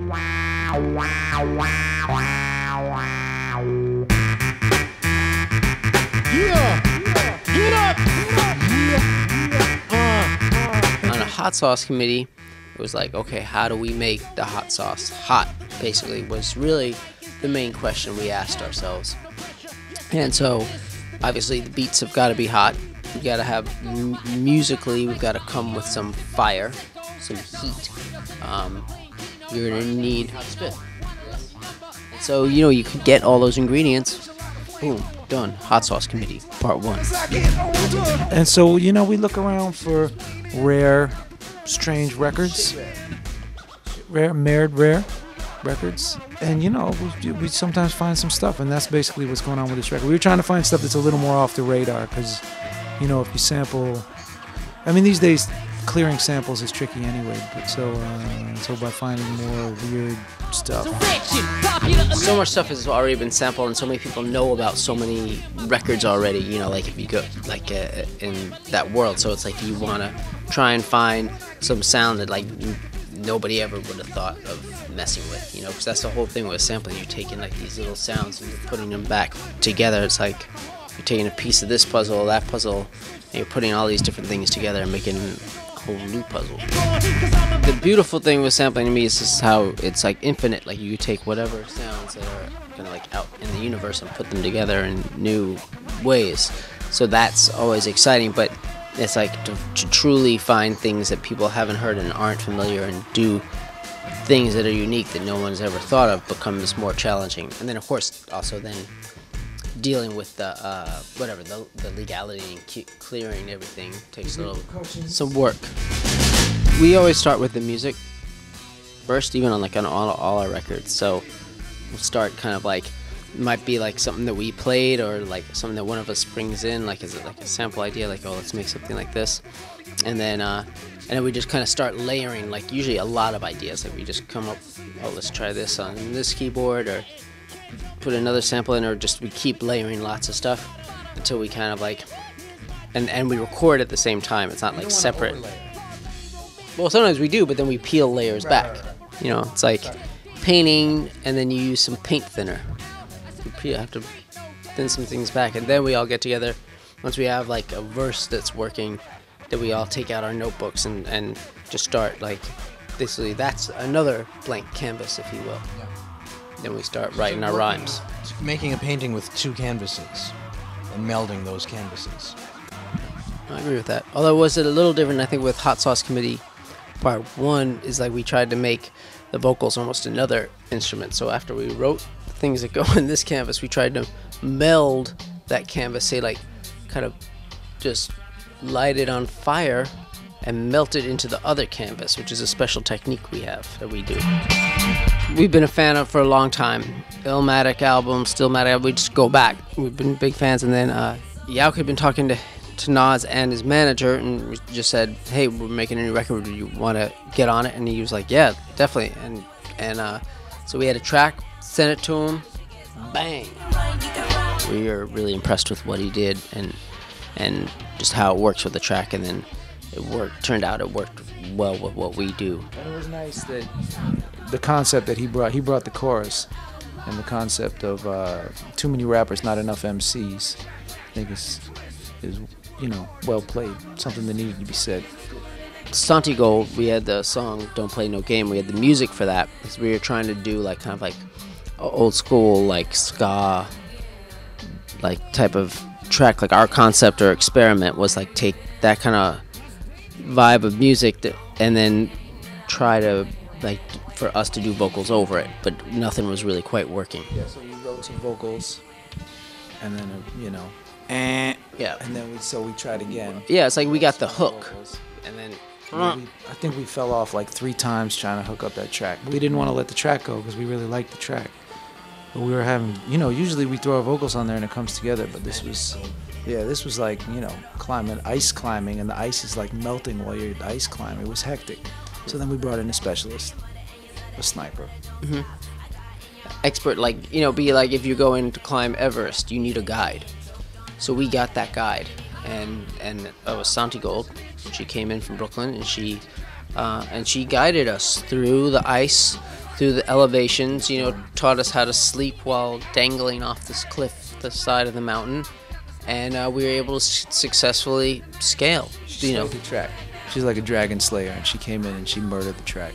On a hot sauce committee, it was like, okay, how do we make the hot sauce hot? Basically, was really the main question we asked ourselves. And so, obviously, the beats have got to be hot. We got to have musically, we've got to come with some fire, some heat. You're gonna need spit. So you could get all those ingredients. Boom, done. Hot sauce committee, part 1. And so we look around for rare, strange records, rare records, and we sometimes find some stuff, and that's basically what's going on with this record. We were trying to find stuff that's a little more off the radar, because if you sample, these days clearing samples is tricky anyway, but so by finding more weird stuff. So much stuff has already been sampled, and so many people know about so many records already, like if you go in that world. So it's like you want to try and find some sound that like nobody ever would have thought of messing with, because that's the whole thing with sampling. You're taking like these little sounds and you're putting them back together. It's like you're taking a piece of this puzzle, that puzzle, and you're putting all these different things together and making a whole new puzzle. The beautiful thing with sampling to me is just how it's like infinite. Like you take whatever sounds that are kind of like out in the universe and put them together in new ways. So that's always exciting, but it's like to truly find things that people haven't heard and aren't familiar and do things that are unique that no one's ever thought of becomes more challenging. And then of course also then dealing with the the legality and clearing everything takes some work. We always start with the music first, even on all our records. So we'll start kind of like, it might be like something that we played or like something that one of us brings in, like as like a sample idea, like, oh, let's make something like this, and then we just kind of start layering, like usually a lot of ideas. Like we just come up, oh, let's try this on this keyboard, or put another sample in, or just we keep layering lots of stuff until we kind of like, and we record at the same time. It's not like separate. Well, sometimes we do, but then we peel layers back. It's like painting, and then you use some paint thinner. You have to thin some things back, and then we all get together. Once we have like a verse that's working, then we all take out our notebooks and just start like, basically that's another blank canvas, if you will. Then we start writing our rhymes. Making a painting with 2 canvases and melding those canvases. I agree with that. Although was it a little different, I think, with Hot Sauce Committee part 1 is like we tried to make the vocals almost another instrument. So after we wrote the things that go in this canvas, we tried to meld that canvas, say like kind of just light it on fire and melt it into the other canvas, which is a special technique we have that we do. We've been a fan of for a long time. Illmatic album, Stillmatic album, we just go back. We've been big fans, and then Yauk had been talking to Nas and his manager, and we just said, hey, we're making a new record, do you want to get on it? And he was like, yeah, definitely. And so we had a track, sent it to him, bang. We were really impressed with what he did and just how it works with the track, and then turned out it worked well with what we do. And it was nice that the concept that he brought the chorus, and the concept of too many rappers, not enough MCs, I think is well played, something that needed to be said. Santi Gold, we had the song Don't Play No Game, we had the music for that, because we were trying to do like kind of like old school like ska like type of track. Like our concept or experiment was like take that kind of vibe of music and then try to like for us to do vocals over it, but nothing was really quite working. Yeah, so we wrote some vocals, and then yeah, and then we tried again. Yeah, it's like we got the hook, and then I think we fell off like 3 times trying to hook up that track. We didn't want to let the track go because we really liked the track, but we were having, usually we throw our vocals on there and it comes together, but this was like, ice climbing, and the ice is like melting while you're ice climbing. It was hectic. So then we brought in a specialist, a sniper. Mm-hmm. Expert, like, be like if you're going to climb Everest, you need a guide. So we got that guide, and it was Santi Gold. She came in from Brooklyn, and she guided us through the ice, through the elevations, taught us how to sleep while dangling off this cliff, the side of the mountain, and we were able to successfully scale. She slayed the track. She's like a dragon slayer, and she came in and she murdered the track.